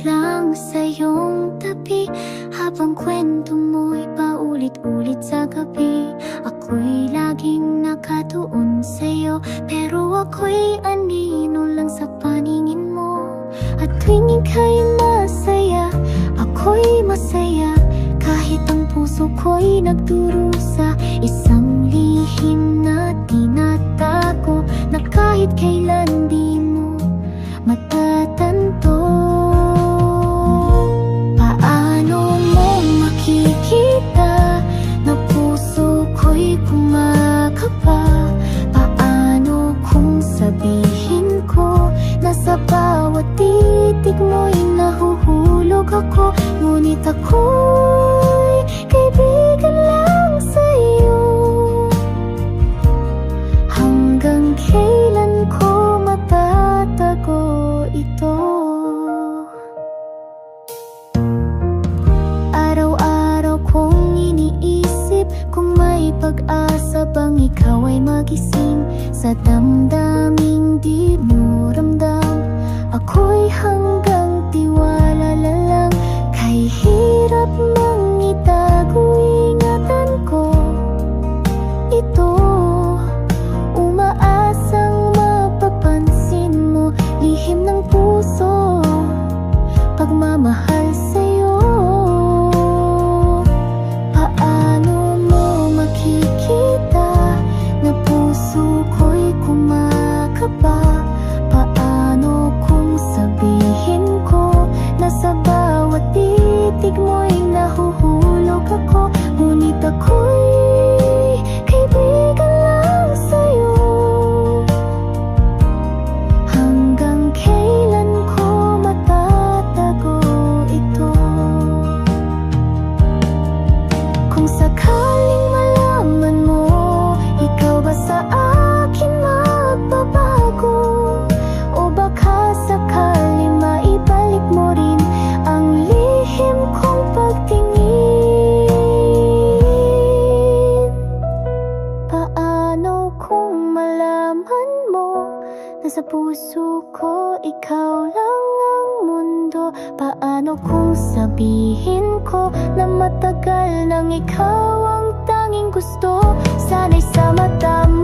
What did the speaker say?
lang sa iyong tabi, habang kwento mo'y paulit-ulit sa gabi. Ako'y laging nakatuon sa'yo, pero ako'y anino lang sa paningin mo. At tuwing ika'y masaya, ako'y masaya, kahit ang puso ko'y nagdurusa. Isang lihim na tinatago, na kahit kailan di mo matatanto. Paano mo makikita na puso ko'y kumakaba? Paano kung sabihin ko na sa bawat titig mo'y nahuhulog ako? Ngunit ako'y kaibigan lang sa'yo. Hanggang kailan ko matatago ito? Araw-araw kong iniisip kung may pag-asa bang ikaw ay magising sa damdaming di mo ramdam. Ako'y hanggang tiwala na lang, kay hirap mang itago ingatan ko ito. Umaasang mapapansin mo, lihim ng puso, pagmamahal sa'yo. Paano mo makikita na puso ko'y kumakaba? Paano kung sabihin ko na sa bawat titig mo'y nahuhulog ako? Ngunit ako'y kaibigan lang sa'yo. Hanggang kailan ko matatago ito? Kung sakaling malaman mo, ikaw ba sa akin magbabago? O baka sakali maibalik mo rin ang lihim kong pagtingin? Paano kung malaman mo na sa puso ko ikaw lang ang mundo? Paano kung sabihin ko na matagal nang ikaw ang tanging gusto? Sana'y sa mata mo